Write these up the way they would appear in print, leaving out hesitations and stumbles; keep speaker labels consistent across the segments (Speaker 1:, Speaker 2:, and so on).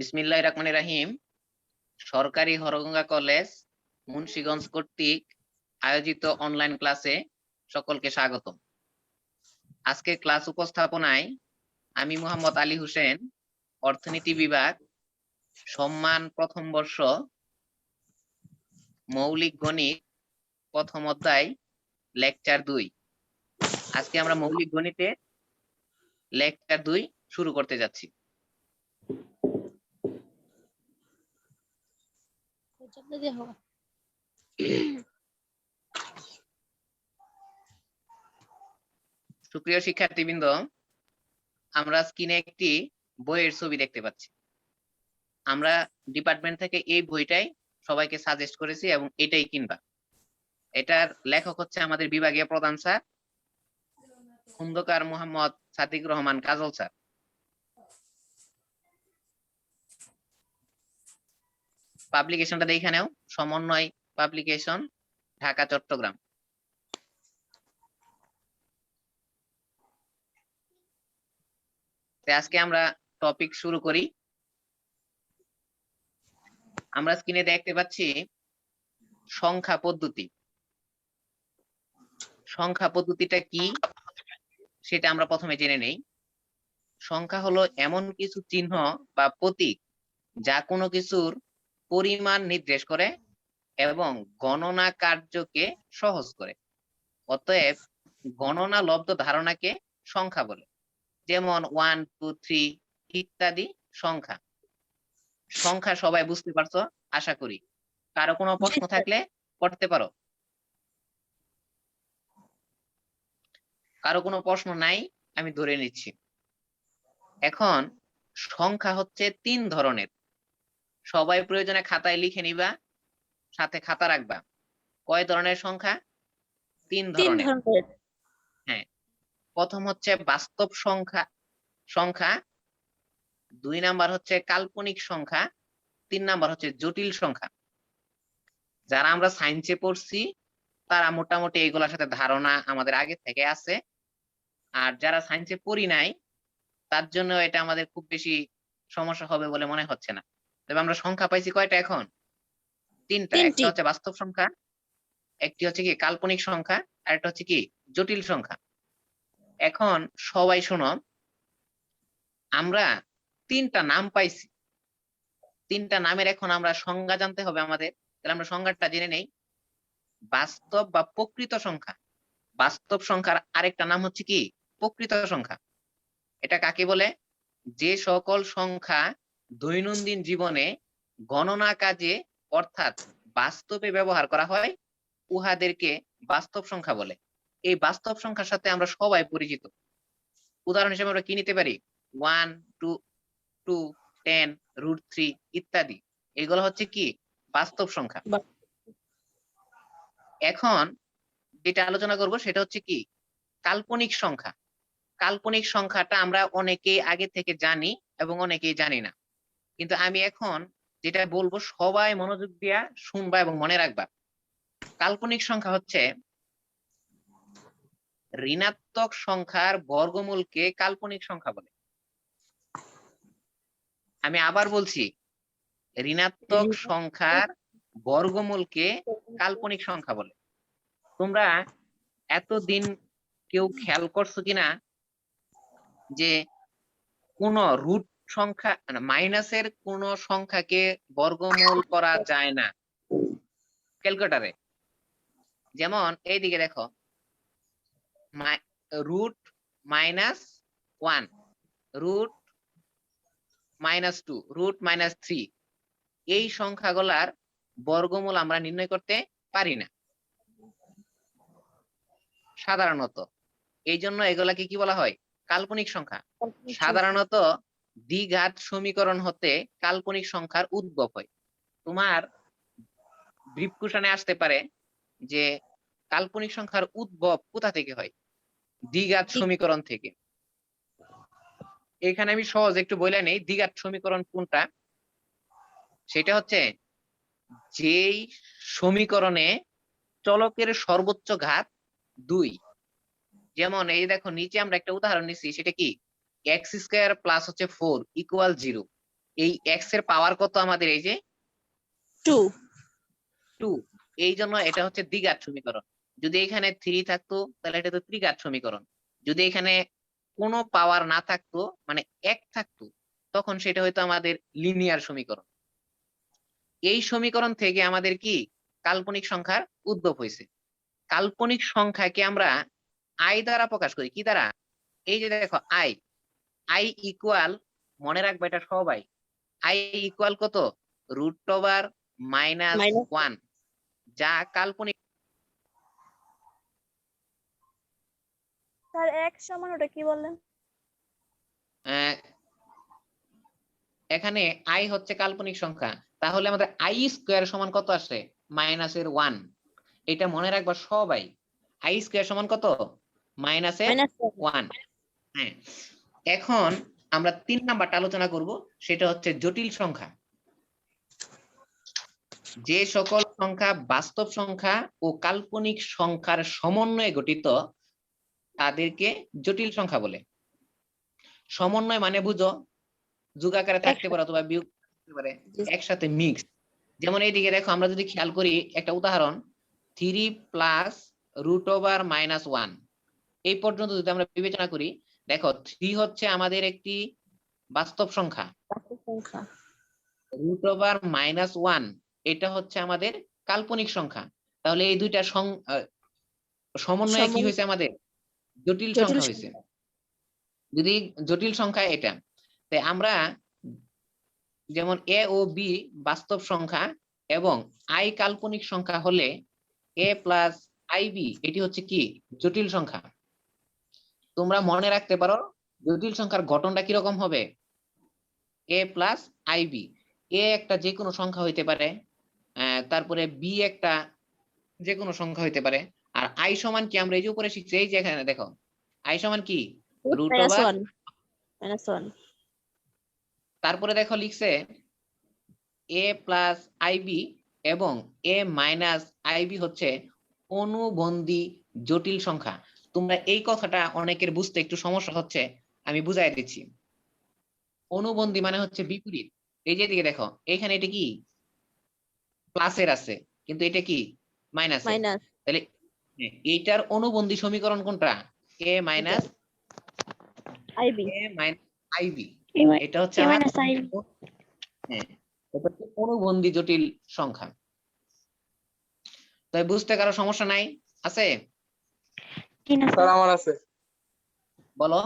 Speaker 1: বিসমিল্লাহির রহমানির রহিম। সরকারি হরগঙ্গা কলেজ মুন্সিগঞ্জ কর্তৃক আয়োজিত অনলাইন ক্লাসে সকলকে স্বাগতম। আজকে ক্লাস উপস্থাপনায় আমি মোহাম্মদ আলী হোসেন, অর্থনীতি বিভাগ, সম্মান প্রথম বর্ষ, মৌলিক গণিত, প্রথম অধ্যায়, লেকচার 2। আজকে আমরা মৌলিক গণিতে লেকচার 2 শুরু করতে যাচ্ছি। সুপ্রিয় শিক্ষার্থীবৃন্দ, আমরা স্ক্রিনে একটি বইয়ের ছবি দেখতে পাচ্ছি। আমরা ডিপার্টমেন্ট থেকে এই বইটাই সবাইকে সাজেস্ট করেছি এবং এটাই কিনবা। এটার লেখক হচ্ছে আমাদের বিভাগীয় প্রধান স্যার খন্দকার মোহাম্মদ সাদিক রহমান কাজল স্যার। পাবলিকেশনটা দেখে নাও, সমন্বয় পাবলিকেশন, ঢাকা চট্টগ্রাম। আজকে আমরা টপিক শুরু করি। আমরা স্ক্রিনে দেখতে পাচ্ছি সংখ্যা পদ্ধতি। সংখ্যা পদ্ধতিটা কি সেটা আমরা প্রথমে জেনে নেই। সংখ্যা হলো এমন কিছু চিহ্ন বা প্রতীক যা কোনো কিছুর পরিমাণ নির্দেশ করে এবং গণনা কার্যকে সহজ করে। অতএব গণনা লব্ধ ধারণাকে সংখ্যা বলে, যেমন 1, 2, 3 ইত্যাদি সংখ্যা। সংখ্যা সবাই বুঝতে পারছো আশা করি। কারো কোনো প্রশ্ন থাকলে করতে পারো। কারো কোনো প্রশ্ন নাই আমি ধরে নিচ্ছি। এখন সংখ্যা হচ্ছে 3 ধরনের। সবাই প্রয়োজনে খাতায় লিখে নিবা, সাথে খাতা রাখবা। কয় ধরনের সংখ্যা? 3 ধরনের। হ্যাঁ, প্রথম হচ্ছে বাস্তব সংখ্যা, 2 নাম্বার হচ্ছে কাল্পনিক সংখ্যা, 3 নাম্বার হচ্ছে জটিল সংখ্যা। যারা আমরা সায়েন্সে পড়ছি তারা মোটামুটি এইগুলোর সাথে ধারণা আমাদের আগে থেকে আছে, আর যারা সায়েন্সে পড়ি নাই তার জন্য এটা আমাদের খুব বেশি সমস্যা হবে বলে মনে হচ্ছে না। তবে আমরা সংখ্যা পাইছি কয়টা এখন? 3টা। একটা হচ্ছে বাস্তব সংখ্যা, একটি হচ্ছে কি কাল্পনিক সংখ্যা, আর একটা হচ্ছে কি জটিল সংখ্যা। এখন সবাই শোনো, আমরা 3টা নাম পাইছি। 3টা নামের এখন আমরা সংজ্ঞা জানতে হবে আমাদের। তাহলে আমরা সংজ্ঞাটা জেনে নেই। বাস্তব বা প্রকৃত সংখ্যা। বাস্তব সংখ্যার আরেকটা নাম হচ্ছে কি প্রকৃত সংখ্যা। এটা কাকে বলে? যে সকল সংখ্যা দৈনন্দিন জীবনে গণনা কাজে অর্থাৎ বাস্তবে ব্যবহার করা হয় উহাদেরকে বাস্তব সংখ্যা বলে। এই বাস্তব সংখ্যার সাথে আমরা সবাই পরিচিত। উদাহরণ হিসেবে আমরা কি নিতে পারি? 1, 2, 2, 10, √3 ইত্যাদি। এগুলো হচ্ছে কি বাস্তব সংখ্যা। এখন যেটা আলোচনা করব সেটা হচ্ছে কি কাল্পনিক সংখ্যা। কাল্পনিক সংখ্যাটা আমরা অনেকেই আগে থেকে জানি এবং অনেকেই জানি না, কিন্তু আমি এখন যেটা বলবো সবাই মনোযোগ দিয়া শুনবা এবং মনে রাখবা। কাল্পনিক সংখ্যা হচ্ছে ঋণাত্মক সংখ্যার বর্গমূলকে কাল্পনিক সংখ্যা বলে। আমি আবার বলছি, ঋণাত্মক সংখ্যার বর্গমূলকে কাল্পনিক সংখ্যা বলে। তোমরা এতদিন কেউ খেয়াল করছো কিনা যে কোন রুট সংখ্যা মাইনাসের কোন সংখ্যাকে বর্গমূল করা যায় না ক্যালকুলেটরে? যেমন এইদিকে দেখো, √-1, √-2, √-3 এই সংখ্যাগুলার বর্গমূল আমরা নির্ণয় করতে পারি না সাধারণত। এই জন্য এগুলাকে কি বলা হয়? কাল্পনিক সংখ্যা। সাধারণত দ্বিঘাত সমীকরণ হতে কাল্পনিক সংখ্যার উদ্ভব হয়। তোমার ব্রিফ কোশ্চেনে আসতে পারে যে কাল্পনিক সংখ্যার উদ্ভব কোথা থেকে হয়? দ্বিঘাত সমীকরণ থেকে। এখানে আমি সহজ একটু বলে নেই দ্বিঘাত সমীকরণ কোনটা। সেটা হচ্ছে যেই সমীকরণে চলকের সর্বোচ্চ ঘাত 2। যেমন এই দেখো নিচে আমরা একটা উদাহরণ নিচ্ছি, সেটা কি x² + হচ্ছে 4 = 0। এই x এর পাওয়ার কত আমাদের? এই যে
Speaker 2: 2
Speaker 1: 2, এই জন্য এটা হচ্ছে দ্বিঘাত সমীকরণ। যদি এখানে 3 থাকতো তাহলে এটা তো ত্রিঘাত সমীকরণ। যদি এখানে কোনো পাওয়ার না থাকতো মানে 1 থাকতো তখন সেটা হয়তো আমাদের লিনিয়ার সমীকরণ। এই সমীকরণ থেকে আমাদের কি কাল্পনিক সংখ্যার উদ্ভব হয়েছে। কাল্পনিক সংখ্যাকে আমরা আই দ্বারা প্রকাশ করি। কি দ্বারা? এই যে দেখো আই ইকুয়াল, মনে রাখবে এটা সবাই, আই ইকুয়াল কত? √(-1), যা কাল্পনিক।
Speaker 2: স্যার x সমান ওটা কি বললেন?
Speaker 1: এখানে আই হচ্ছে কাল্পনিক সংখ্যা, তাহলে আমাদের আই স্কোয়ার সমান কত আসে? -1। এটা মনে রাখবা সবাই, আই স্কোয়ার সমান কত? -1। হ্যাঁ, এখন আমরা 3 নাম্বারটা আলোচনা করব, সেটা হচ্ছে জটিল সংখ্যা। যে সকল সংখ্যা বাস্তব সংখ্যা ও কাল্পনিক সংখ্যার সমন্বয়ে গঠিত তাদেরকে জটিল সংখ্যা বলে। সমন্বয় মানে বুঝো, যোগ আকারে থাকতে পারে অথবা বিয়োগ থাকতে পারে, একসাথে মিক্স। যেমন এইদিকে দেখো, আমরা যদি খেয়াল করি একটা উদাহরণ, 3 + √(-1), এই পর্যন্ত যদি আমরা বিবেচনা করি, দেখো 3 হচ্ছে আমাদের একটি বাস্তব সংখ্যা, √(-1) এটা হচ্ছে আমাদের কাল্পনিক সংখ্যা। তাহলে এই দুইটা সমন্বয়ে কি হয়েছে? আমাদের জটিল সংখ্যা হয়েছে। যদি জটিল সংখ্যা এটা, তাই আমরা যেমন এ ও বি বাস্তব সংখ্যা এবং আই কাল্পনিক সংখ্যা হলে a + IB এটি হচ্ছে কি জটিল সংখ্যা। তোমরা মনে রাখতে পারো জটিল সংখ্যার গঠনটা কিরকম হবে? a + IB, a একটা যে কোনো সংখ্যা হইতে পারে, তারপরে b একটা যে কোনো সংখ্যা হইতে পারে, আর i সমান কি আমরা এই যে উপরে শিখছি, এই যে এখানে দেখো i সমান কি
Speaker 2: -1
Speaker 1: তারপরে দেখো লিখছে a + IB এবং a - IB হচ্ছে অনুবন্ধী জটিল সংখ্যা। তোমরা এই কথাটা অনেকের বুঝতে একটু সমস্যা হচ্ছে, আমি বুঝাই দিচ্ছি। অনুবন্ধী মানে হচ্ছে বিপরীত। এই যে দিকে দেখো, এখানে এটা কি প্লাসের আছে কিন্তু এটা কি মাইনাস। তাহলে এইটার অনুবন্ধী সমীকরণ কোনটা? a - IB। এটা হচ্ছে অনুবন্ধী জটিল সংখ্যা। তাই বুঝতে কারো সমস্যা নাই? আছে?
Speaker 3: স্যার আমার আছে।
Speaker 1: বলো।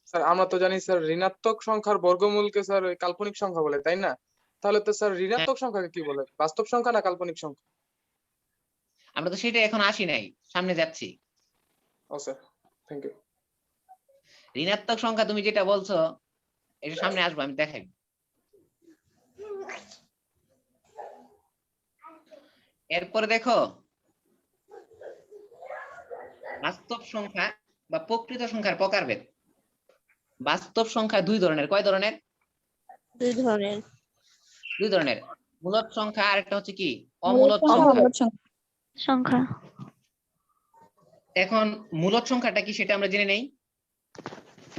Speaker 3: স্যার আমরা তো জানি স্যার ঋণাত্মক সংখ্যার বর্গমূলকে স্যার ওই কাল্পনিক সংখ্যা বলে, তাই না? তাহলে তো স্যার ঋণাত্মক সংখ্যাকে কি বলে? বাস্তব সংখ্যা না কাল্পনিক সংখ্যা?
Speaker 1: আমরা তো সেটা এখন আসি নাই, সামনে যাচ্ছি।
Speaker 3: ও স্যার, থ্যাংক ইউ।
Speaker 1: ঋণাত্মক সংখ্যা তুমি যেটা বলছো এটা সামনে আসবো, আমি দেখাই। এরপরে দেখো বাস্তব সংখ্যা বা প্রকৃত সংখ্যার প্রকারভেদ। বাস্তব সংখ্যা দুই ধরনের। কয় ধরনের? দুই ধরনের, মূলদ সংখ্যা আর একটা হচ্ছে কি অমূলদ সংখ্যা। এখন মূলদ সংখ্যাটা কি সেটা আমরা জেনে নেই।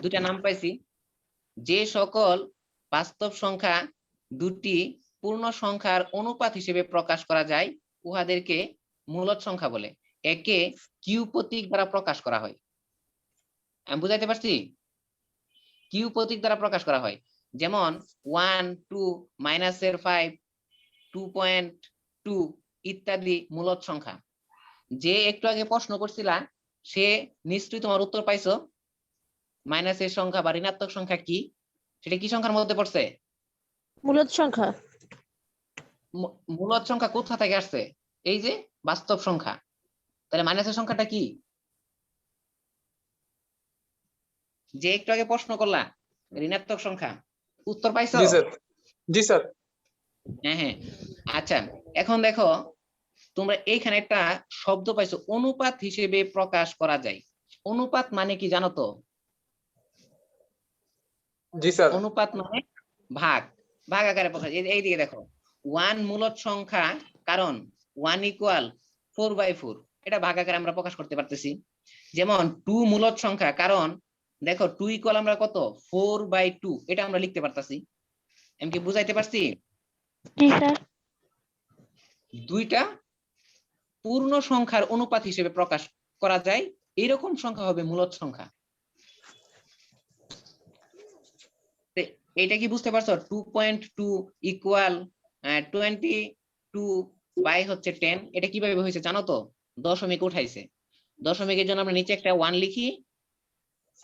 Speaker 1: দুটা নাম পাইছি। যে সকল বাস্তব সংখ্যা দুটি পূর্ণ সংখ্যার অনুপাত হিসেবে প্রকাশ করা যায় উহাদেরকে মূলদ সংখ্যা বলে। একে কিউ প্রতীক দ্বারা প্রকাশ করা হয়। আমি বুঝাইতে পারছি? কিউ প্রতীক দ্বারা প্রকাশ করা হয়, যেমন 1, 2, -5, 2.2 ইত্যাদি মূলদ সংখ্যা। যে একটু আগে প্রশ্ন করছিলা সে নিশ্চয়ই তোমার উত্তর পাইছো। মাইনাসের সংখ্যা বা ঋণাত্মক সংখ্যা কি, সেটা কি সংখ্যার মধ্যে পড়ছে?
Speaker 2: মূলদ সংখ্যা।
Speaker 1: মূলদ সংখ্যা কোথা থেকে আসছে? এই যে বাস্তব সংখ্যা। তাহলে মাইনাসের সংখ্যাটা কি? যে একটু আগে প্রশ্ন করলা ঋণাত্মক সংখ্যা, উত্তর পাইছো?
Speaker 3: জি স্যার, জি স্যার।
Speaker 1: হ্যাঁ, আচ্ছা এখন দেখো তোমরা এইখানে একটা শব্দ পাইছো, অনুপাত হিসেবে প্রকাশ করা যায়। অনুপাত মানে কি জানো তো?
Speaker 3: জি স্যার।
Speaker 1: অনুপাত মানে ভাগ, ভাগ আকারে প্রকাশ। এইদিকে দেখো 1 মূলদ সংখ্যা, কারণ 1 = 4/4, এটা ভাগ আকারে আমরা প্রকাশ করতে পারতেছি। যেমন 2 মূলদ সংখ্যা, কারণ দেখো 2 ইকুয়াল আমরা কত 4/2 এটা আমরা লিখতে পারতাছি। আমি কি বুঝাইতে পারছি?
Speaker 2: জি স্যার।
Speaker 1: দুইটা পূর্ণ সংখ্যার অনুপাত হিসেবে প্রকাশ করা যায়, এরকম সংখ্যা হবে মূলদ সংখ্যা। এটা কি বুঝতে পারছো? 2.2 ইকুয়াল 22 বাই হচ্ছে 10, এটা কিভাবে হয়েছে জানো তো? দশমিক উঠাইছে, দশমিকের জন্য আমরা নিচে একটা 1 লিখি,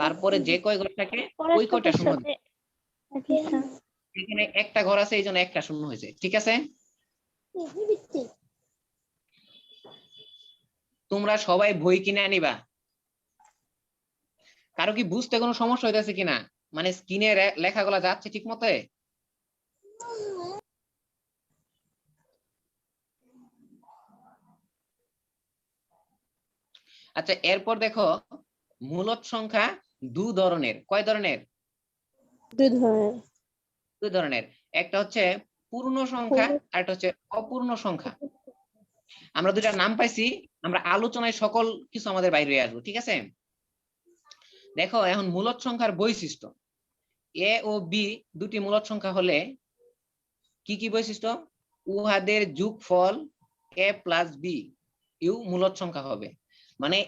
Speaker 1: তারপরে যে কয় ঘর থাকে ওই কয়টা শূন্য দিই।
Speaker 2: জি স্যার।
Speaker 1: এখানে একটা ঘর আছে এই জন্য একটা শূন্য হয়েছে, ঠিক আছে? তোমরা সবাই বই কিনে আনিবা। কারো কি বুঝতে কোনো সমস্যা হইতেছে কিনা? মানে স্ক্রিনে লেখাগুলা যাচ্ছে ঠিক মতে? আচ্ছা, এরপর দেখো মূলদ সংখ্যা দু ধরনের। কয় ধরনের?
Speaker 2: দুই ধরনের।
Speaker 1: দুই ধরনের। একটা হচ্ছে পূর্ণ সংখ্যা আর একটা হচ্ছে অপূর্ণ সংখ্যা। আমরা দুইটার নাম পাইছি, আমরা আলোচনায় সকল কিছু আমাদের বাইরে হয়ে আসবো, ঠিক আছে? দেখো এখন মূলদ সংখ্যার বৈশিষ্ট্য, এ ও বি দুটি মূলদ সংখ্যা হলে কি কি বৈশিষ্ট্য? উহাদের যোগফল a প্লাস বি ইউ মূলদ সংখ্যা হবে। মানে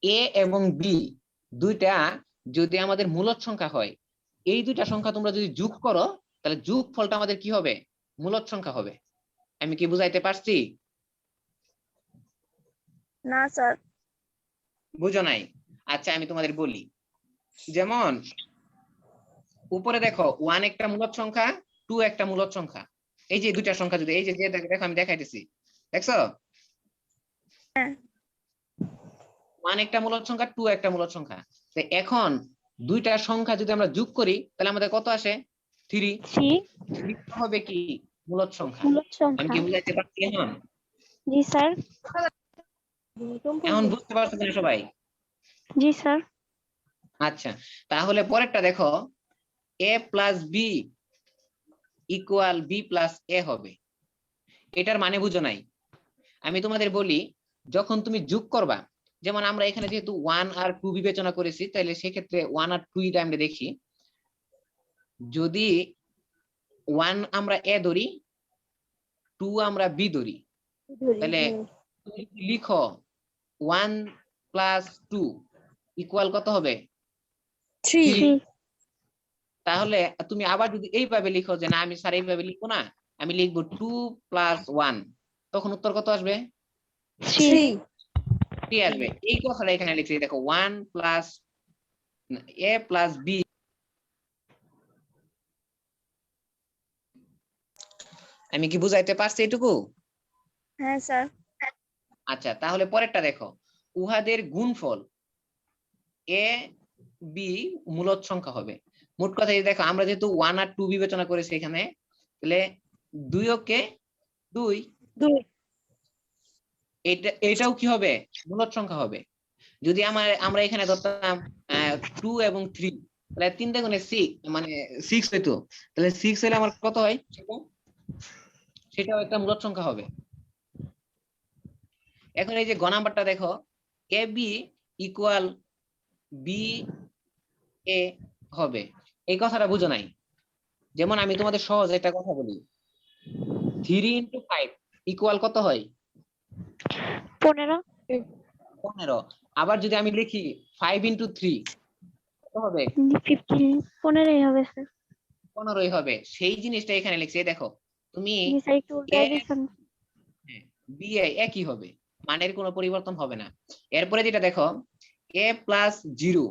Speaker 1: এ এবং বি দুইটা যদি আমাদের মূলদ সংখ্যা হয়, এই দুইটা সংখ্যা তোমরা যদি যোগ করো তাহলে যোগফলটা আমাদের কি হবে? মূলদ সংখ্যা হবে। আমি কি বুঝাইতে পারছি?
Speaker 2: না স্যার।
Speaker 1: বুঝো নাই? আচ্ছা আমি তোমাদের বলি, যেমন উপরে দেখো 1 একটা মূলদ সংখ্যা, 2 একটা মূলদ সংখ্যা। এই যে দুইটা সংখ্যা যদি এই যে দেখো আমি দেখাইতেছি, দেখছো? 1 একটা মূলদ সংখ্যা, 2 একটা মূলদ সংখ্যা। তো এখন দুইটা সংখ্যা যদি আমরা যোগ করি তাহলে আমাদের কত আসে? 3। হবে কি? মূলদ সংখ্যা।
Speaker 2: মূলদ
Speaker 1: আমি
Speaker 2: সংখ্যা।
Speaker 1: কি বুঝাইতে পারছি এখন?
Speaker 2: জি স্যার।
Speaker 1: এখন বুঝতে পারছো কিনা সবাই?
Speaker 2: জি স্যার।
Speaker 1: আচ্ছা, তাহলে পরেরটা দেখো, a plus b equal b plus a হবে। এটার মানে বুঝো নাই? আমি তোমাদের বলি, যখন তুমি যোগ করবা, যেমন আমরা এখানে যেহেতু 1 আর 2 বিবেচনা করেছি, তাহলে সেক্ষেত্রে 1 আর 2 টা আমরা দেখি। যদি 1 আমরা এ ধরি, 2 আমরা বি ধরি, তাহলে তুমি যদি লিখো 1 প্লাস 2 ইকুয়াল কত হবে?
Speaker 2: 3।
Speaker 1: তাহলে তুমি আবার যদি এইভাবে লিখো যে না আমি স্যার এইভাবে লিখবো না, আমি লিখবো 2 প্লাস 1, তখন উত্তর কত আসবে? 3 আসবে। এই কথাটা এখানে লিখছি, দেখো 1 প্লাস এ প্লাস বি। আমি কি বুঝাইতে পারছি এটুকু?
Speaker 2: হ্যাঁ স্যার।
Speaker 1: আচ্ছা, তাহলে পরেরটা দেখো, উহাদের গুণফল এ বি মূলদ সংখ্যা হবে। মোট কথা এই দেখো, আমরা যেহেতু 1 আর 2 বিবেচনা করেছি এখানে, তাহলে 2 কে 2, এটাও কি হবে? মূলদ সংখ্যা হবে। যদি আমরা এখানে ধরতাম 2 এবং 3, তাহলে 3 তে গুণে 6 মানে 6 হইতো, তাহলে 6 হলে আমার কত হয়? সেটাও একটা মূলদ সংখ্যা হবে। এখন এই যে গ নাম্বারটা দেখো, A B equal B A হবে। এই কথাটা বুঝো নাই? যেমন আমি তোমাদের সহজ একটা কথা বলি, 3 ইন্টু 5 ইকুয়াল কত হয়?
Speaker 2: 15।
Speaker 1: 15। আবার যদি আমি লিখি 5 ইন্টু 3 কত হবে?
Speaker 2: 15 হবে স্যার।
Speaker 1: 15 হবে। সেই জিনিসটা এখানে লিখছি, দেখো তুমি
Speaker 2: জি স্যার, একটু উল্টাই দিয়েছেন।
Speaker 1: বি এ একই হবে, মানের কোনো পরিবর্তন হবে না। এরপরে যেটা দেখো, a plus 0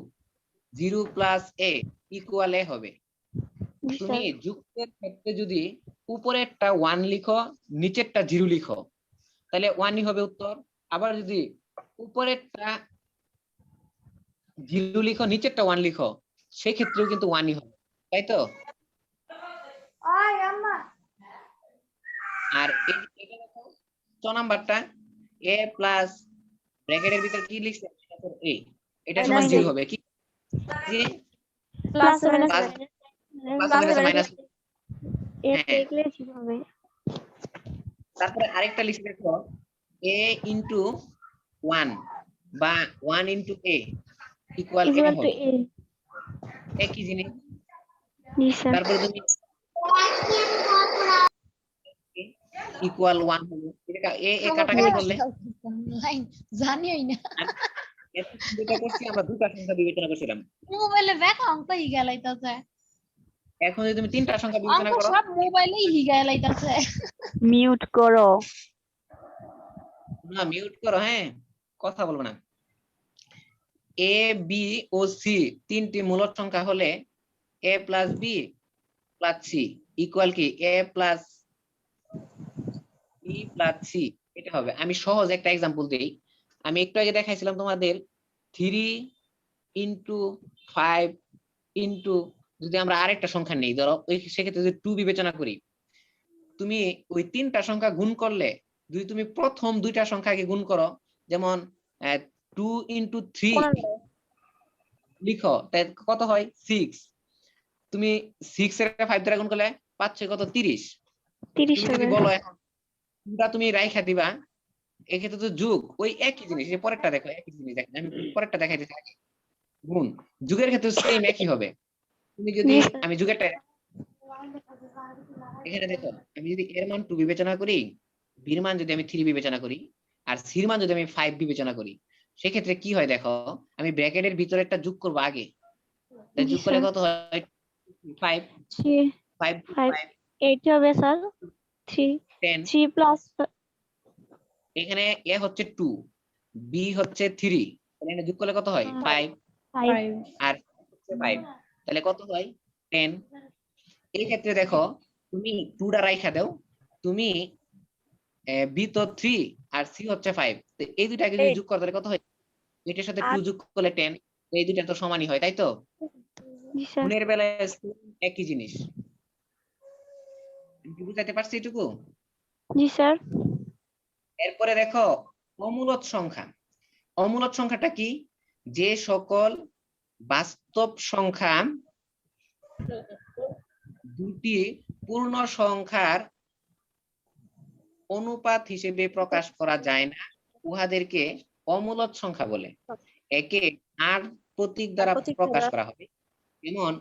Speaker 1: 0 plus a equal a হবে। তুমি যুক্তের ক্ষেত্রে যদি উপরেরটা 1 লিখো, নিচেরটা 0 লিখো, তাহলে 1ই হবে উত্তর। আবার যদি উপরেরটা 0 লিখো, নিচেরটা 1 লিখো, সেই ক্ষেত্রেও কিন্তু 1ই হবে, তাই তো? আর এটা দেখো, 6 নাম্বারটা a প্লাস ব্র্যাকেটের ভিতর কি লিখছে? a, এটা সমান 0 হবে কি?
Speaker 2: Plus
Speaker 1: minus.
Speaker 2: হবে।
Speaker 1: তারপরে আরেকটা লিখে দেখো, a ইনটু 1 বা 1 ইনটু a ইকুয়াল a হবে। একই জিনিস।
Speaker 2: জি স্যার।
Speaker 1: তারপরে তুমি ইকুয়াল 1 হলো, এটা এ কাটাকাটি করলে
Speaker 4: লাইন জানিই না
Speaker 1: আর এতক্ষণ যেটা করছি আমরা দুটা সংখ্যা বিবেচনা করছিলাম,
Speaker 4: মোবাইলে ব্যাক অঙ্ক হিগালাইতাছে
Speaker 1: এখন যদি তুমি তিনটা সংখ্যা বিবেচনা
Speaker 4: অঙ্ক
Speaker 1: করো,
Speaker 4: সব মোবাইলেই হিগালাইতাছে
Speaker 2: মিউট করো।
Speaker 1: না মিউট করো, হ্যাঁ কথা বলবো না। এ বি ও সি তিনটি মূলদ সংখ্যা হলে a plus b plus c equal কি a plus b plus c, এটা হবে। আমি সহজ একটা এক্সাম্পল দিই। আমি একটু আগে দেখাইছিলাম তোমাদের 3 ইন্টু 5 ইন্টু, যদি আমরা আরেকটা সংখ্যা নেই, ধরো ওই সেক্ষেত্রে যদি 2 বিবেচনা করি, তুমি ওই তিনটা সংখ্যা গুণ করলে যদি তুমি প্রথম দুইটা সংখ্যাকে গুণ করো, যেমন 2 ইন্টু 3 লিখো, তাই কত হয় 6। তুমি 6 এর 5 দ্বারা গুণ করলে 5 6 কত 30।
Speaker 2: 30
Speaker 1: তুমি যদি
Speaker 2: হবে।
Speaker 1: বলো এখন তুমি রাইখা দিবা, এক্ষেত্রে তো যোগ ওই একই জিনিস। এই পরেরটা দেখো, একই জিনিস দেখো, আমি পরেরটা দেখাই দিচ্ছি আগে। গুণ যুগের ক্ষেত্রে সেম একই হবে। তুমি যদি
Speaker 2: জি স্যার।
Speaker 1: আমি যুগেরটা এখানে দেখো, আমি যদি এর মান 2 বিবেচনা করি, বির মান যদি আমি 3 বিবেচনা করি, আর সির মান যদি আমি 5 বিবেচনা করি, সেক্ষেত্রে কি হয় দেখো, আমি ব্র্যাকেটের ভিতরে একটা যোগ করব আগে, তাই
Speaker 2: জি
Speaker 1: যোগ করলে
Speaker 2: স্যার।
Speaker 1: কত হয় 5
Speaker 2: 3
Speaker 1: 5
Speaker 2: 5
Speaker 1: 5
Speaker 2: 8 হবে স্যার। 3
Speaker 1: 10।
Speaker 2: 3 প্লাস
Speaker 1: এখানে এ হচ্ছে 2, বি হচ্ছে 3, তাহলে এটা যোগ করলে কত হয় 5
Speaker 2: 5।
Speaker 1: আর হচ্ছে 5, তাহলে কত হয় 10। এই ক্ষেত্রে দেখো তুমি 2টা রাইখা দাও, তুমি বি তো 3 আর সি হচ্ছে 5, তো এই দুটাকে যদি যোগ করো তাহলে কত হয়, এটার সাথে 2 যোগ করলে 10, এই দুটা তো সমানই হয়, তাই তো?
Speaker 2: জি স্যার।
Speaker 1: গুণের বেলায় একই জিনিস। আমি কি বুঝাতে পারছি এটুকু?
Speaker 2: জি স্যার।
Speaker 1: এরপরে দেখো অমূলদ সংখ্যা। অমূলদ সংখ্যাটা কি? যে সকল বাস্তব সংখ্যা দুটি পূর্ণ সংখ্যার অনুপাত হিসেবে প্রকাশ করা যায় না, উহাদেরকে অমূলদ সংখ্যা বলে। একে আর প্রতীক দ্বারা প্রকাশ করা হবে, যেমন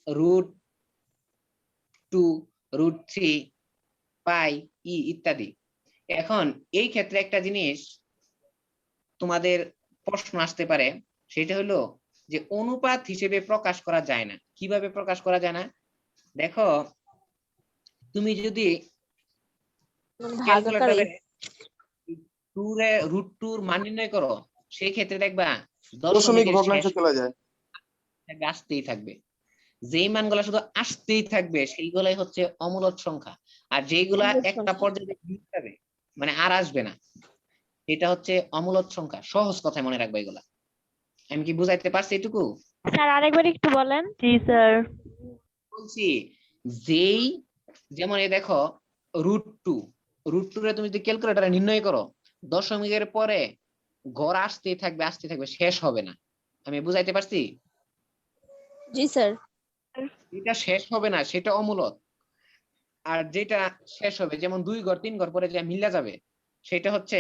Speaker 1: √2 √3 পাই ই ইত্যাদি। এখন এই ক্ষেত্রে একটা জিনিস তোমাদের প্রশ্ন আসতে পারে, সেটা হলো যে অনুপাত হিসেবে প্রকাশ করা যায় না। কিভাবে প্রকাশ করা যায় না? দেখো তুমি যদি ক্যালকুলেটরে √2 এর মান নির্ণয় করো, সেই ক্ষেত্রে দেখবা
Speaker 3: দশমিক
Speaker 1: দশমিকের
Speaker 3: ভগ্নাংশ
Speaker 1: শেষ
Speaker 3: চলে যায়।
Speaker 1: আসতেই থাকবে। যেই মানগুলা শুধু আসতেই থাকবে সেইগুলাই হচ্ছে অমূলদ সংখ্যা, আর যেইগুলা একটা পর্যায়ে মিটে যাবে মানে আর আসবে না, এটা হচ্ছে অমূলদ সংখ্যা। সহজ কথায় মনে রাখবে এগুলা। আমি কি বুঝাইতে পারছি এটুকু?
Speaker 2: স্যার আরেকবার একটু বলেন। জি স্যার।
Speaker 1: বলছি যেই, যেমন এই দেখো √2, √2 রে তুমি যদি ক্যালকুলেটরে নির্ণয় করো, দশমিকের পরে ঘর আসতেই থাকবে, শেষ হবে না। আমি বুঝাইতে পারছি?
Speaker 2: জি স্যার।
Speaker 1: যেটা শেষ হবে না সেটা অমূলদ, আর যেটা শেষ হবে, যেমন 2 ঘর 3 ঘর পরে যে মিলা যাবে, সেটা হচ্ছে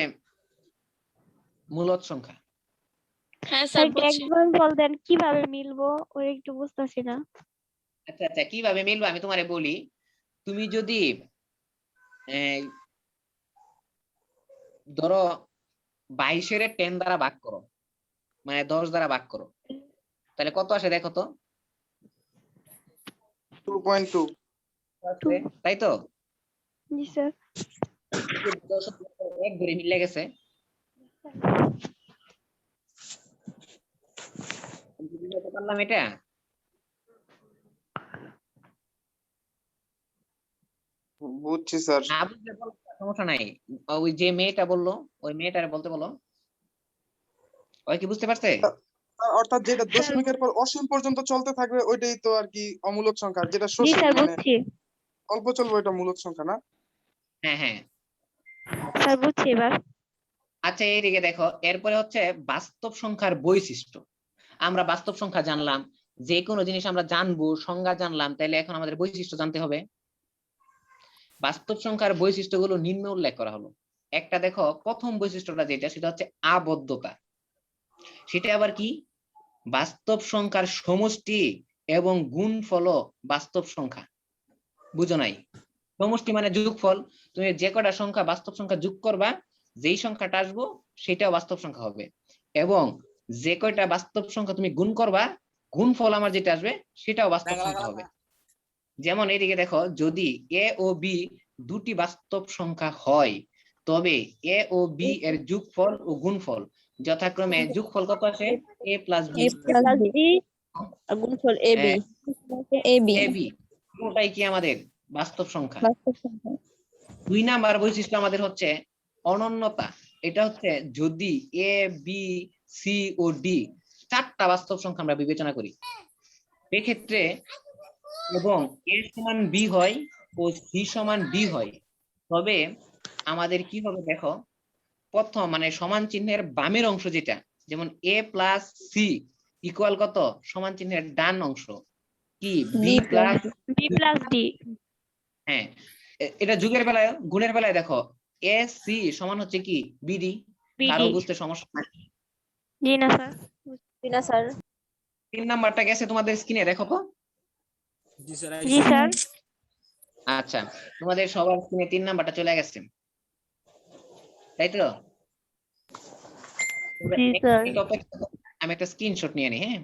Speaker 1: মূলদ সংখ্যা।
Speaker 2: হ্যাঁ স্যার এক্সাম্পল দেন কিভাবে মিলবো, ওই একটু বুঝতাছি না।
Speaker 1: আচ্ছা আচ্ছা, কিভাবে মিলবে আমি তোমারে বলি। তুমি যদি ধরো 22 এর 10 দ্বারা ভাগ করো, মানে 10 দ্বারা ভাগ করো, তাহলে কত আসে দেখো তো?
Speaker 3: 2.2।
Speaker 1: তাই তো?
Speaker 2: জি স্যার।
Speaker 1: 1 ধরে মিলে গেছে। বুঝতে পারলাম এটা?
Speaker 3: বুঝছি স্যার।
Speaker 1: না বুঝলে বলো, সমস্যা নাই। ওই যে মেয়েটা বললো, ওই মেয়েটারে বলতে বলো, ওই কি বুঝতে পারছে?
Speaker 3: অর্থাৎ যেটা দশমিকের পর অসীম পর্যন্ত চলতে থাকবে ওইটাই তো আর কি অমূলদ সংখ্যা, আর যেটা
Speaker 2: জি
Speaker 3: সসীম
Speaker 2: স্যার
Speaker 3: মানে
Speaker 2: বুঝছি।
Speaker 3: অল্প চলবে ওইটা মূলদ সংখ্যা না?
Speaker 1: হ্যাঁ হ্যাঁ।
Speaker 2: স্যার বুঝছি এবার।
Speaker 1: আচ্ছা এইদিকে দেখো, এরপরে হচ্ছে বাস্তব সংখ্যার বৈশিষ্ট্য। আমরা বাস্তব সংখ্যা জানলাম, যে কোনো জিনিস আমরা জানবো, সংজ্ঞা জানলাম, তাহলে এখন আমাদের বৈশিষ্ট্য জানতে হবে। বাস্তব সংখ্যার বৈশিষ্ট্যগুলো নিম্নে উল্লেখ করা হলো। একটা দেখো, প্রথম বৈশিষ্ট্যটা যেটা, সেটা হচ্ছে আবদ্ধতা। সেটা আবার কি? বাস্তব সংখ্যার সমষ্টি এবং গুণফল বাস্তব সংখ্যা। বুঝো নাই? সমষ্টি মানে যোগফল। তুমি যে কটা সংখ্যা বাস্তব সংখ্যা যোগ করবা, যেই সংখ্যাটা আসবো সেটাও বাস্তব সংখ্যা হবে। এবং যে কয়টা বাস্তব সংখ্যা তুমি গুণ করবা, গুণফল আমার যেটা আসবে সেটাও বাস্তব সংখ্যা হবে। যেমন এদিকে দেখো, যদি এ ও বি দুটি বাস্তব সংখ্যা হয়, তবে এ ও বি এর যোগফল ও গুণফল যথাক্রমে যোগফল কত আসে? a plus b,
Speaker 2: a plus b আর গুণফল ab ab
Speaker 1: এ বি পুরোটাই কি আমাদের বাস্তব সংখ্যা।
Speaker 2: বাস্তব সংখ্যা।
Speaker 1: 2 নাম্বার বৈশিষ্ট্য আমাদের হচ্ছে অনন্যতা। এটা হচ্ছে যদি A B C O D চারটা বাস্তব সংখ্যা আমরা বিবেচনা করি, এক্ষেত্রে এবং এ সমান বি হয় ও সি সমান ডি হয়, তবে আমাদের কি হবে দেখো, প্রথম মানে সমান চিহ্নের বামের অংশ যেটা, যেমন এ প্লাস সি ইকুয়াল কত? সমান চিহ্নের ডান অংশ কি b plus,
Speaker 2: b plus d
Speaker 1: হ্যাঁ এটা যুগের বেলায়। গুণের বেলায় দেখো এ সি সমান হচ্ছে কি বিডি।
Speaker 2: bd
Speaker 1: কারো বুঝতে সমস্যা নাই?
Speaker 2: জি না স্যার। জি না স্যার।
Speaker 1: 3 নাম্বারটা গেছে তোমাদের স্ক্রিনে, দেখো তো।
Speaker 2: জি স্যার।
Speaker 1: আচ্ছা, তোমাদের সবার স্ক্রিনে 3 নাম্বারটা চলে গেছে, তাই তো? তোমরা
Speaker 2: জি
Speaker 1: এক
Speaker 2: স্যার।
Speaker 1: মিনিট অপেক্ষা করো, আমি একটা স্ক্রিনশট নিয়ে নিই। হ্যাঁ,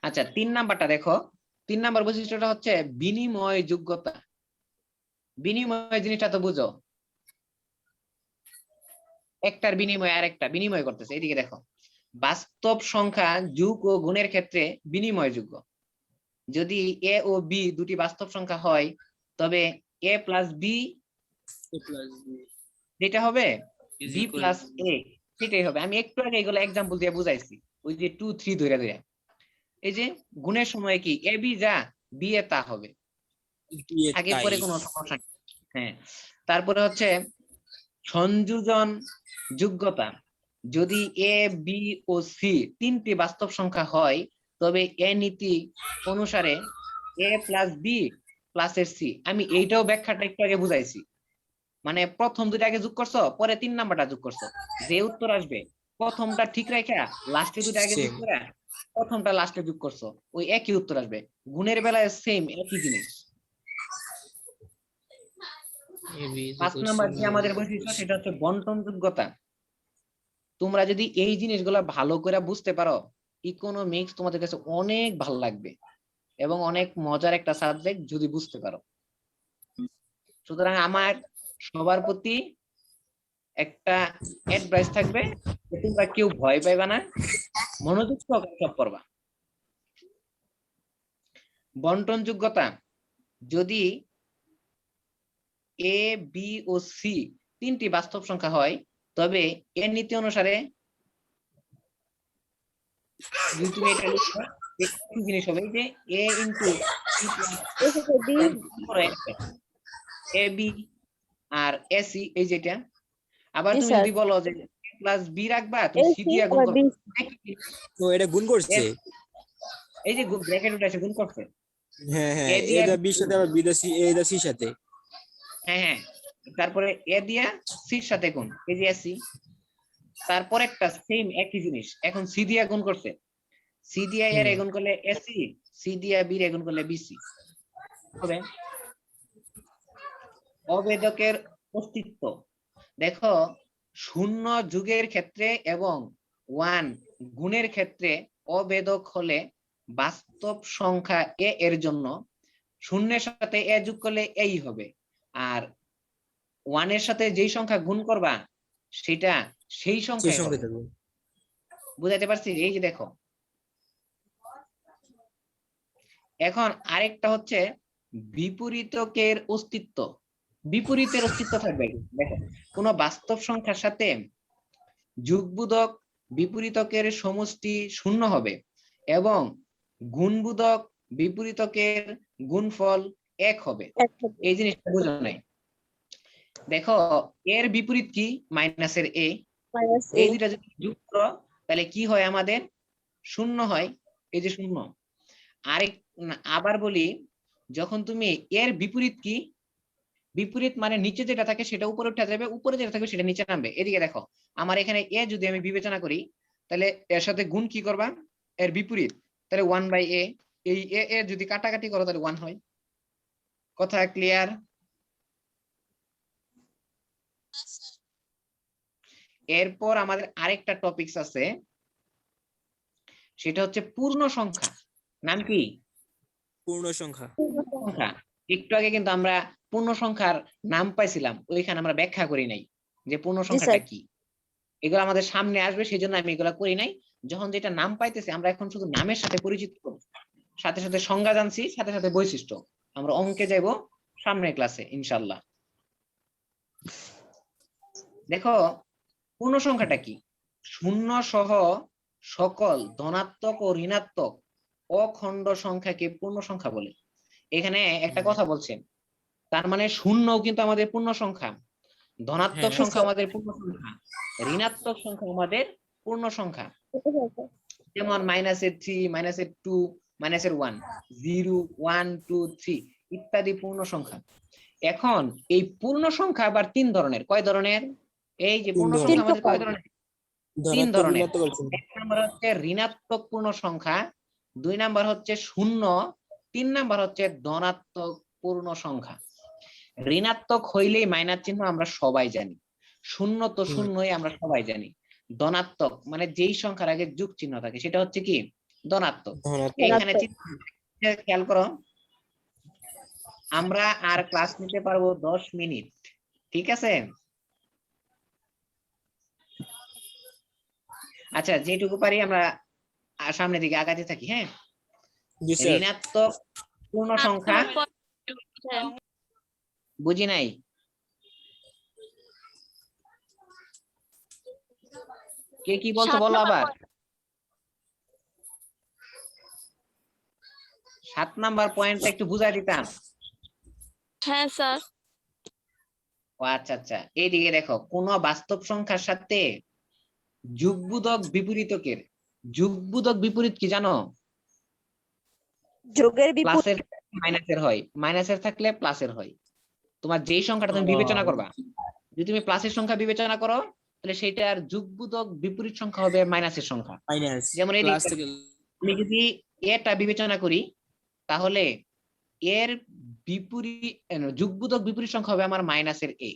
Speaker 1: আচ্ছা 3 নাম্বারটা দেখো। 3 নাম্বার বৈশিষ্ট্যটা হচ্ছে বিনিময় যোগ্যতা। বিনিময় জিনিসটা তো বুঝো, একটার বিনিময় আরেকটা বিনিময় করতেছে। এইদিকে দেখো, বাস্তব সংখ্যা যোগ ও গুণের ক্ষেত্রে বিনিময়যোগ্য। যদি এ ও বি দুটি বাস্তব সংখ্যা হয়, তবে এ প্লাস বি যেটা হবে বি প্লাস এ সেটাই হবে। আমি একটু আগে এগুলো এক্সাম্পল দিয়ে বুঝাইছি, ওই যে 2 3 ধরে ধরে। এই যে গুণের সময় কি এ বি যা বি এ তা হবে, আগে পরে কোনো সমস্যা নেই। হ্যাঁ, তারপরে হচ্ছে সংযোজন যোগ্যতা। যদি এ বি ও সি তিনটি বাস্তব সংখ্যা হয়, তবে এ নীতি অনুসারে এ প্লাস বি প্লাস এর সি। আমি এইটাও ব্যাখ্যাটা একটু আগে বুঝাইছি। মানে প্রথম দুইটা আগে যোগ করছো, পরে 3 নাম্বারটা যোগ করছো, যে উত্তর আসবে প্রথমটা ঠিক রেখে লাস্টে দুইটা আগে যোগ করে প্রথমটা লাস্টে যোগ করছো, ওই একই উত্তর আসবে। গুণের বেলায় সেম একই জিনিস। 5 নাম্বার যে আমাদের বৈশিষ্ট্য সেটা হচ্ছে বন্টন যোগ্যতা। তোমরা যদি এই জিনিসগুলো ভালো করে বুঝতে পারো, ইকোনমিক্স তোমাদের কাছে অনেক ভালো লাগবে এবং অনেক মজার একটা সাবজেক্ট যদি বুঝতে পারো। সুতরাং আমার সবার প্রতি একটা অ্যাডভাইস থাকবে যে তোমরা কেউ ভয় পাইবা না, মনোযোগ সহকারে সব করবা। বন্টন যোগ্যতা, যদি এ বি ও সি তিনটি বাস্তব সংখ্যা হয়, তবে এর নীতি অনুসারে যদি তুমি এটা লিখো, একই জিনিস হবে যে এ into A B R AC, এই যেটা। আবার
Speaker 2: জি
Speaker 1: তুমি
Speaker 2: স্যার।
Speaker 1: যদি বলো যে প্লাস বি রাখবা, তুমি সি দিয়ে গুণ করবে,
Speaker 5: তো এটা গুণ করছে।
Speaker 1: এই যে ব্র্যাকেট উঠে গুণ করছে
Speaker 5: হ্যাঁ হ্যাঁ,
Speaker 1: এ দিয়া,
Speaker 5: এটা বির সাথে আবার বিদেশি এটা সির সাথে।
Speaker 1: হ্যাঁ হ্যাঁ, তারপরে এ দিয়া সির সাথে গুণ, এই যে এসি। তারপরে একটা সেম একই জিনিস এখন সি দিয়া গুণ করছে, সি দিয়া এর গুণ করলে এসি, সি দিয়া বি এর গুণ করলে বিসি হবে। অবেদকের অস্তিত্ব, দেখো শূন্য যুগের ক্ষেত্রে এবং 1 গুণের ক্ষেত্রে অবেদক হলে বাস্তব সংখ্যা এ এর জন্য শূন্যের সাথে এ যোগ করলে এই হবে, আর 1 এর সাথে যেই সংখ্যা গুণ করবা সেটা সেই
Speaker 5: সেই
Speaker 1: সংখ্যাই
Speaker 5: সঙ্গে
Speaker 1: হবে।
Speaker 5: থাকবে।
Speaker 1: বুঝাইতে পারছি? এই যে দেখো, এখন আরেকটা হচ্ছে বিপরীতকের অস্তিত্ব। বিপরীতের অস্তিত্ব থাকবে। দেখো, কোন বাস্তব সংখ্যার সাথে যুগবোধক বিপরীতকের সমষ্টি শূন্য হবে এবং গুণবোধক বিপরীতকের গুণফল 1 হবে, এই জিনিসটা বুঝো নাই। দেখো এর বিপরীত কি, মাইনাসের a, এই দুইটা যদি যোগ করো তাহলে কি হয় আমাদের, শূন্য হয়, এই যে শূন্য। আবার বলি, যখন তুমি এর বিপরীত কি, বিপরীত মানে নিচে যেটা থাকে সেটা উপরে উঠে যাবে, উপরে যেটা থাকবে সেটা নিচে নামবে। এদিকে দেখো, আমার এখানে এ যদি আমি বিবেচনা করি, তাহলে এর সাথে গুণ কি করবা, এর বিপরীত, তাহলে 1/a, এই এ এর যদি কাটাকাটি করো তাহলে 1 হয়। কথা ক্লিয়ার? এরপর আমাদের আরেকটা টপিকস আছে, সেটা হচ্ছে পূর্ণ সংখ্যা। নাম কি?
Speaker 5: পূর্ণ সংখ্যা।
Speaker 1: সংখ্যা। একটু আগে কিন্তু আমরা পূর্ণ সংখ্যার নাম পাইছিলাম, ওইখানে আমরা ব্যাখ্যা করি নাই যে পূর্ণ সংখ্যাটা কি। এগুলো আমাদের সামনে আসবে, সেই জন্য আমি এগুলো করি নাই। যখন যেটা নাম পাইতেছি আমরা এখন শুধু নামের সাথে পরিচিত, সাথে সাথে সংজ্ঞা জানছি, সাথে সাথে বৈশিষ্ট্য। আমরা অঙ্কে যাইব সামনের ক্লাসে ইনশাআল্লাহ। দেখো পূর্ণ সংখ্যাটা কি, শূন্য সহ সকল ধনাত্মক ও ঋণাত্মক অখণ্ড সংখ্যাকে পূর্ণ সংখ্যা বলে। এখানে একটা কথা বলছেন, তার মানে শূন্যও কিন্তু আমাদের পূর্ণ সংখ্যা, ধনাত্মক সংখ্যা আমাদের পূর্ণ সংখ্যা, ঋণাত্মক সংখ্যা আমাদের পূর্ণ সংখ্যা। যেমন -3, -2, -1, 0, 1, 2, 3 ইত্যাদি পূর্ণ সংখ্যা। এখন এই পূর্ণ সংখ্যা আবার 3 ধরনের। কয় ধরনের? এই যে পূর্ণ সংখ্যা আমাদের কয় ধরনের? 3 ধরনের। এক নাম্বার হচ্ছে ঋণাত্মক পূর্ণ সংখ্যা, 2 নাম্বার হচ্ছে শূন্য, 3 নাম্বার হচ্ছে ধনাত্মক পূর্ণ সংখ্যা। ঋণাত্মক হইলেই মাইনাস চিহ্ন আমরা সবাই জানি, শূন্য তো শূন্যই আমরা সবাই জানি, ধনাত্মক মানে যেই সংখ্যার আগে যোগ চিহ্ন থাকে সেটা হচ্ছে কি, ধনাত্মক। এখানে খেয়াল করো, আমরা আর ক্লাস নিতে পারবো 10 মিনিট, ঠিক আছে? আচ্ছা, যেটুকু পারি আমরা সামনের দিকে আগাতে থাকি। হ্যাঁ, ঋণাত্মক পূর্ণ সংখ্যা, বুঝি নাই, কে কি বলছো বলো আবার। 7 নাম্বার পয়েন্টটা একটু বুঝাই দিতাম।
Speaker 2: হ্যাঁ স্যার।
Speaker 1: ও আচ্ছা আচ্ছা, এইদিকে দেখো, কোন বাস্তব সংখ্যার সাথে যুগবোধক বিপরীতকের, যুগবোধক বিপরীত কি জানো?
Speaker 2: যোগের
Speaker 1: প্লাসের মাইনাসের হয়, মাইনাসের থাকলে প্লাসের হয়। তোমার যেই সংখ্যাটা তুমি বিবেচনা করবা, যদি তুমি প্লাসের সংখ্যা বিবেচনা করো তাহলে সেটার যুগবোধক বিপরীত সংখ্যা হবে মাইনাসের সংখ্যা। যেমন আমি যদি এটা বিবেচনা করি তাহলে এর বিপরীত যুগবোধক বিপরীত সংখ্যা হবে আমার মাইনাসের a,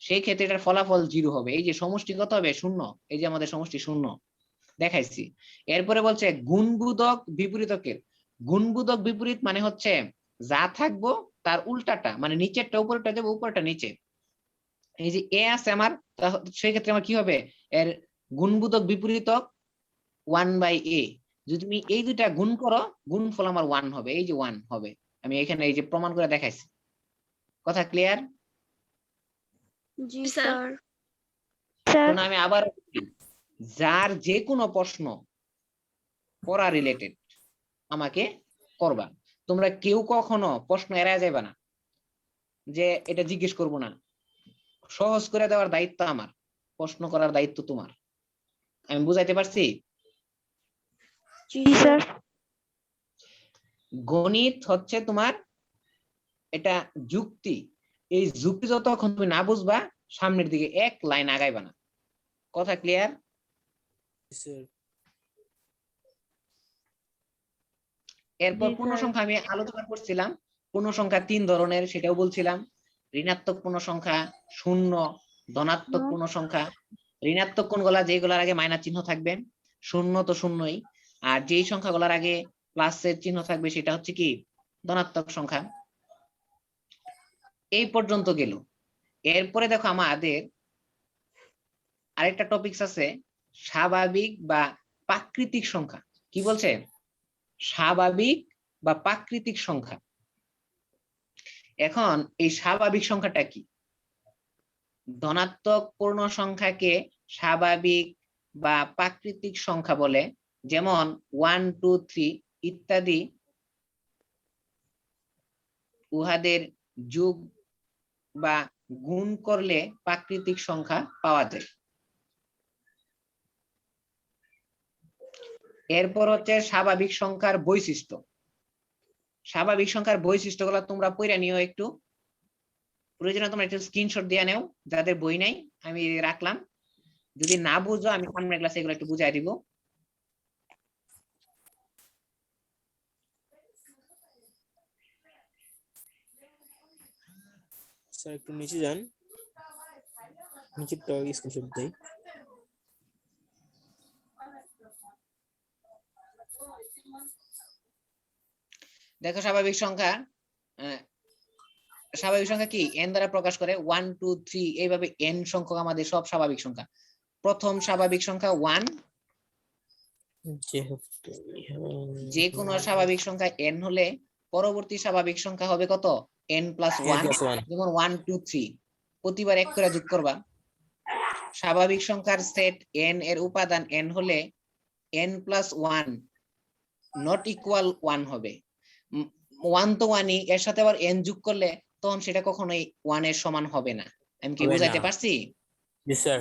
Speaker 1: সেই ক্ষেত্রে এটার ফলাফল 0 হবে। এই যে সমষ্টি কত হবে, 0, এই যে আমাদের সমষ্টি 0 দেখাইছি। এরপরে বলছে গুণবোধক বিপরীতকের, গুণবোধক বিপরীত মানে হচ্ছে যা থাকবো তার উল্টাটা, মানে নিচেরটা উপরেরটা যাবে, উপরটা নিচে। এই যে a আছে আমার, সেই ক্ষেত্রে আমার কি হবে, এর গুণবোধক বিপরীতক 1/a। যদি তুমি এই দুইটা গুণ করো, গুণফল আমার 1 হবে, এই যে 1 হবে। আমি এখানে এই যে প্রমাণ করে দেখাইছি। কথা ক্লিয়ার?
Speaker 2: জি স্যার।
Speaker 1: আমি আবার, যার যে কোনো প্রশ্ন পড়া রিলেটেড আমাকে করবা, তোমরা কেউ কখনো প্রশ্ন এড়ায় যাবে না যে এটা জিজ্ঞেস করব না। সহজ করে দেওয়ার দায়িত্ব আমার, প্রশ্ন করার দায়িত্ব তোমার। আমি বুঝাইতে পারছি?
Speaker 2: জি স্যার।
Speaker 1: গণিত হচ্ছে তোমার এটা যুক্তি, এই যুক্তি যতক্ষণ তুমি না বুঝবা সামনের দিকে এক লাইন আগাইবা না। কথা ক্লিয়ার? এরপর পূর্ণ সংখ্যা আমি আলোচনা করছিলাম, পূর্ণ সংখ্যা 3 ধরনের, সেটাও বলছিলাম। ঋণাত্মক পূর্ণ সংখ্যা, শূন্য, ধনাত্মক পূর্ণ সংখ্যা। ঋণাত্মক কোনগুলা, যেগুলোর আগে মাইনাস চিহ্ন থাকবে, শূন্য তো শূন্যই, আর যেই সংখ্যাগুলোর আগে প্লাসের চিহ্ন থাকবে সেটা হচ্ছে কি, ধনাত্মক সংখ্যা। এই পর্যন্ত গেল। এরপরে দেখো আমাদের আরেকটা টপিকস আছে, স্বাভাবিক বা প্রাকৃতিক সংখ্যা। কি বলছে? স্বাভাবিক বা প্রাকৃতিক সংখ্যা। এখন এই স্বাভাবিক সংখ্যাটা কি? ধনাত্মক পূর্ণ সংখ্যাকে স্বাভাবিক বা প্রাকৃতিক সংখ্যা বলে, যেমন 1, 2, 3 ইত্যাদি উহাদের যোগ বা গুণ করলে প্রাকৃতিক সংখ্যা পাওয়া যায়। এরপর হচ্ছে স্বাভাবিক সংখ্যার বৈশিষ্ট্য। স্বাভাবিক সংখ্যার বৈশিষ্ট্যগুলো তোমরা পড়ে নিও একটু, প্রয়োজনে তোমরা একটু স্ক্রিনশট দিয়ে নাও, যাদের বই নাই আমি রাখলাম, যদি না বুঝো আমি সামনের ক্লাসে এগুলো একটু বুঝাই দিব।
Speaker 5: স্যার একটু নিচে যান, নিচেরটা স্ক্রিনশট দেই।
Speaker 1: দেখো স্বাভাবিক সংখ্যা স্বাভাবিক সংখ্যা কি n দ্বারা প্রকাশ করে, 1 2 3 এইভাবে n সংখ্যক আমাদের সব স্বাভাবিক সংখ্যা। প্রথম স্বাভাবিক সংখ্যা 1, যে কোনো স্বাভাবিক সংখ্যা n হলে পরবর্তী স্বাভাবিক সংখ্যা হবে কত, n+1, যেমন 1 2 3 প্রতিবার এক করে যোগ করবা। স্বাভাবিক সংখ্যার সেট n এর উপাদান n হলে n+1 নট ইকুয়াল 1 হবে। 1 তো 1ই, এর সাথে আবার n যোগ করলে তখন সেটা কখনোই 1 এর সমান হবে না। আমি কি
Speaker 5: হবে
Speaker 1: বুঝাইতে
Speaker 5: না।
Speaker 1: পারছি?
Speaker 5: জি স্যার।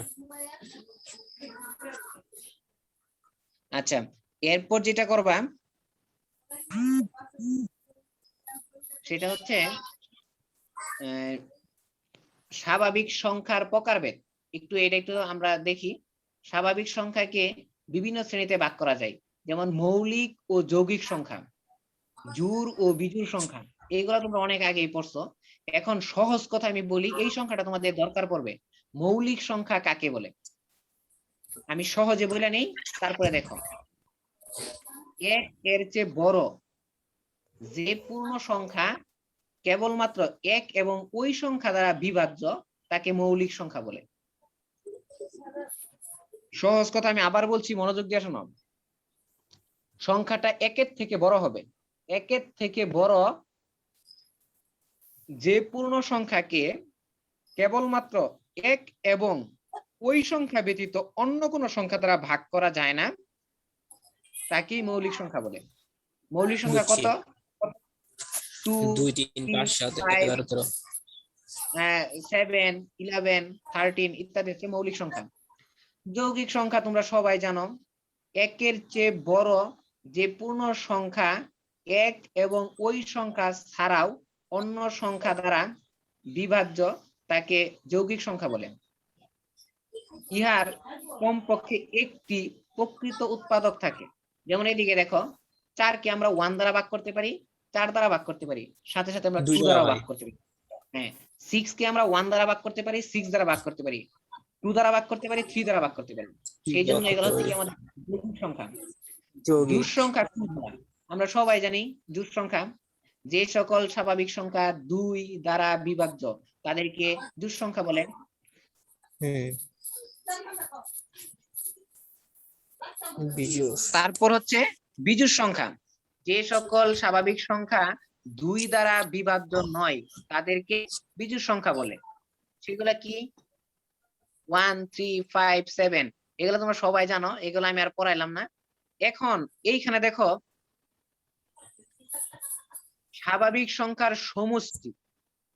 Speaker 1: আচ্ছা, এরপর যেটা করবা সেটা হচ্ছে স্বাভাবিক সংখ্যার প্রকারভেদ। এটা একটু আমরা দেখি। স্বাভাবিক সংখ্যাকে বিভিন্ন শ্রেণীতে ভাগ করা যায়, যেমন মৌলিক ও যৌগিক সংখ্যা, জোড় ও বিজোড় সংখ্যা, এইগুলা তোমরা অনেক আগেই পড়ছো। এখন সহজ কথা আমি বলি, এই সংখ্যাটা তোমাদের দরকার পড়বে। মৌলিক সংখ্যা কাকে বলে আমি সহজে বলে নেই, তারপরে দেখো। এক এর চেয়ে বড় যে পূর্ণ সংখ্যা কেবলমাত্র এক এবং ওই সংখ্যা দ্বারা বিভাজ্য তাকে মৌলিক সংখ্যা বলে। সহজ কথা আমি আবার বলছি, মনোযোগ দিয়ে শোনো। সংখ্যাটা একের থেকে বড় হবে, একের থেকে বড় যে পূর্ণ সংখ্যাকে কেবলমাত্র এক এবং ওই সংখ্যা ব্যতীত অন্য কোনো সংখ্যা দ্বারা ভাগ করা যায় না তাকেই মৌলিক সংখ্যা বলে। মৌলিক সংখ্যা কত? 2
Speaker 5: 2 3 5 7 11 13
Speaker 1: 7 11 13 ইত্যাদি হচ্ছে মৌলিক সংখ্যা। যৌগিক সংখ্যা তোমরা সবাই জানো, একের চেয়ে বড় যে পূর্ণ সংখ্যা এক এবং ওই সংখ্যা ছাড়াও অন্য সংখ্যা দ্বারা বিভাজ্য তাকে যৌগিক সংখ্যা বলে। ইহার কমপক্ষে একটি প্রকৃত উৎপাদক থাকে। যেমন এইদিকে দেখো, 4 কে আমরা 1 দ্বারা ভাগ করতে পারি, 4 দ্বারা ভাগ করতে পারি, সাথে সাথে আমরা 2 দ্বারা ভাগ করতে পারি। হ্যাঁ, 6 কে আমরা 1 দ্বারা ভাগ করতে পারি, 6 দ্বারা ভাগ করতে পারি, 2 দ্বারা ভাগ করতে পারি, 3 দ্বারা ভাগ করতে পারি। সেই জন্য এগুলো হচ্ছে কি আমাদের যৌগিক সংখ্যা। জোড় সংখ্যা আমরা সবাই জানি, জোড় সংখ্যা যে সকল স্বাভাবিক সংখ্যা 2 দ্বারা বিভাজ্য তাদেরকে জোড় সংখ্যা বলে। তারপর হচ্ছে বিজোড় সংখ্যা, যে সকল স্বাভাবিক সংখ্যা 2 দ্বারা বিভাজ্য নয় তাদেরকে বিজোড় সংখ্যা বলে। সেগুলা কি? 1 3 5 7 এগুলো তোমরা সবাই জানো, এগুলো আমি আর পড়াইলাম না। এখন এইখানে দেখো, স্বাভাবিক সংখ্যার সমষ্টি,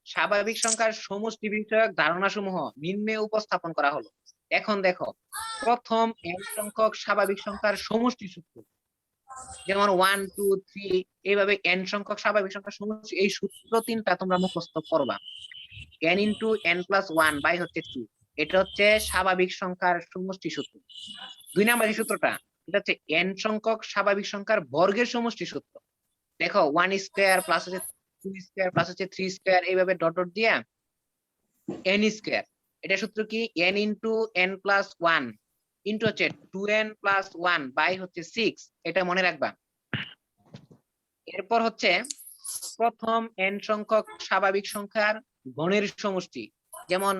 Speaker 1: স্বাভাবিক সংখ্যার সমষ্টি বিষয়ক ধারণা সমূহ নিম্নে উপস্থাপন করা হলো। এখন দেখো, প্রথম n সংখ্যক স্বাভাবিক সংখ্যার সমষ্টি সূত্র, যেমন 1 2 3 এইভাবে n সংখ্যক স্বাভাবিক সংখ্যার সমষ্টি, এই সূত্র 3টা তোমরা মুখস্থ করবা। n × n+1 বাই হচ্ছে 2, এটা হচ্ছে স্বাভাবিক সংখ্যার সমষ্টি সূত্র। 2 নম্বর যে সূত্রটা, এটা হচ্ছে n সংখ্যক স্বাভাবিক সংখ্যার বর্গের সমষ্টি সূত্র। দেখো 1 স্কয়ার প্লাস হচ্ছে 2 স্কয়ার প্লাস হচ্ছে 3 স্কয়ার, এইভাবে ডট ডট দিয়া n স্কয়ার, এটা সূত্র কি? n × n+1 ইনটু হচ্ছে 2n+1 বাই হচ্ছে 6, এটা মনে রাখবা। এরপর হচ্ছে প্রথম n সংখ্যক স্বাভাবিক সংখ্যার গণের সমষ্টি, যেমন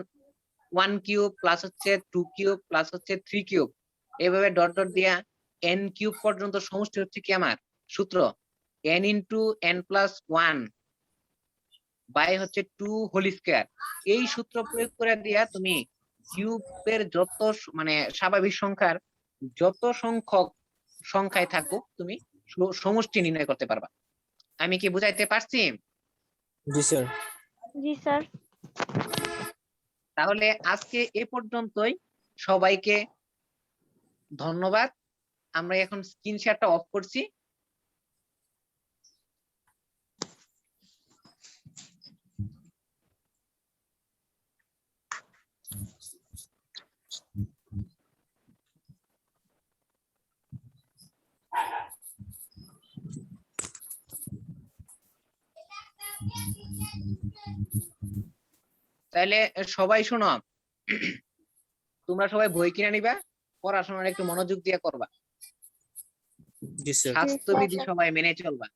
Speaker 1: 1 কিউব প্লাস হচ্ছে 2 কিউব প্লাস হচ্ছে 3 কিউব, এইভাবে ডট ডট দিয়া n কিউব পর্যন্ত সমষ্টি হচ্ছে কি আমার সূত্র n × n+1 বাই হচ্ছে 2 হোল স্কয়ার। এই সূত্র প্রয়োগ করে দিয়া তুমি কিউবের যত মানে স্বাভাবিক সংখ্যার যত সংখ্যক সংখ্যায় থাকুক তুমি সমষ্টি নির্ণয় করতে পারবা। আমি কি বুঝাইতে পারছি?
Speaker 5: জি স্যার।
Speaker 2: জি স্যার।
Speaker 1: তাহলে আজকে এ পর্যন্তই, সবাইকে ধন্যবাদ। আমরা এখন স্ক্রিন শেয়ারটা অফ করছি। তাহলে সবাই শোনো, তোমরা সবাই বই কিনে নিবা, পড়াশোনার একটু মনোযোগ দিয়ে করবা,
Speaker 5: জি স্যার।
Speaker 1: স্বাস্থ্যবিধি সবাই মেনে চলবা,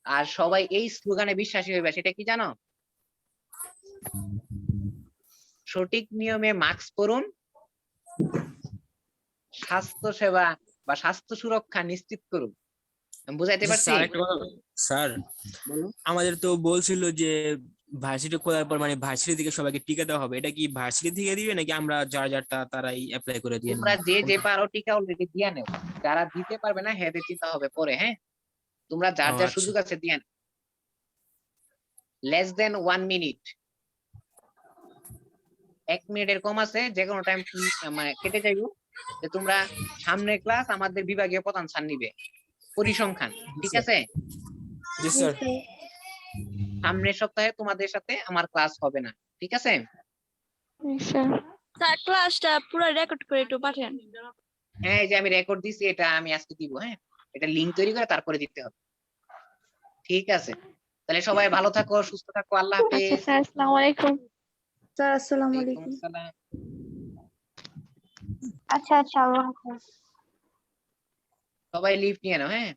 Speaker 1: আর সবাই এই স্লোগানে বিশ্বাসী হইবা। সেটা কি জানো? সঠিক নিয়মে মাস্ক পরুন, স্বাস্থ্য সেবা বা স্বাস্থ্য সুরক্ষা নিশ্চিত করুন। আমি বুঝাইতে পারছি?
Speaker 5: স্যার একটা কথা, স্যার
Speaker 1: বলো।
Speaker 5: আমাদের তো বলছিল যে ভার্সিটি খোলার পর মানে ভার্সিটি থেকে সবাইকে টিকা দেওয়া হবে, এটা কি ভার্সিটি থেকে দিবে নাকি আমরা যার যারটা তারাই অ্যাপ্লাই করে দিয়ে
Speaker 1: তোমরা
Speaker 5: নেবো?
Speaker 1: যে যে পারো টিকা অলরেডি দিয়ে নেও, যারা দিতে পারবে না হেদের দিতে হবে পরে। হ্যাঁ, তোমরা যার
Speaker 5: ও,
Speaker 1: যার
Speaker 5: আচ্ছা।
Speaker 1: সুযোগ আছে দিয়ে নেও। লেস দেন 1 মিনিট, 1 মিনিটের কম আছে, যে কোনো টাইম মানে কেটে যাইবো। যে তোমরা সামনের ক্লাস আমাদের বিভাগীয় প্রধান স্যার নিবে পরিসংখ্যান, ঠিক আছে?
Speaker 5: জি
Speaker 2: জি
Speaker 5: স্যার।
Speaker 2: স্যার।
Speaker 1: সামনের সপ্তাহে তোমাদের সাথে আমার ক্লাস হবে না, ঠিক আছে?
Speaker 2: জি স্যার। স্যার ক্লাসটা পুরো রেকর্ড করে একটু পাঠান।
Speaker 1: হ্যাঁ, এই যে আমি রেকর্ড দিছি, এটা আমি আজকে দিব। হ্যাঁ, এটা লিংক তৈরি করে তারপরে দিতে হবে, ঠিক আছে? তাহলে সবাই ভালো থাকো, সুস্থ থাকো, আল্লাহ
Speaker 2: আচ্ছা
Speaker 1: হাফেজ।
Speaker 2: স্যার, আসসালামু আলাইকুম।
Speaker 6: স্যার আসসালামু
Speaker 1: ওয়ালাইকুম
Speaker 6: আলাইকুম।
Speaker 1: আসসালাম।
Speaker 6: আচ্ছা আচ্ছা, আল্লাহ হাফেজ।
Speaker 1: সবাই লিভ নিয়ে নাও। হ্যাঁ।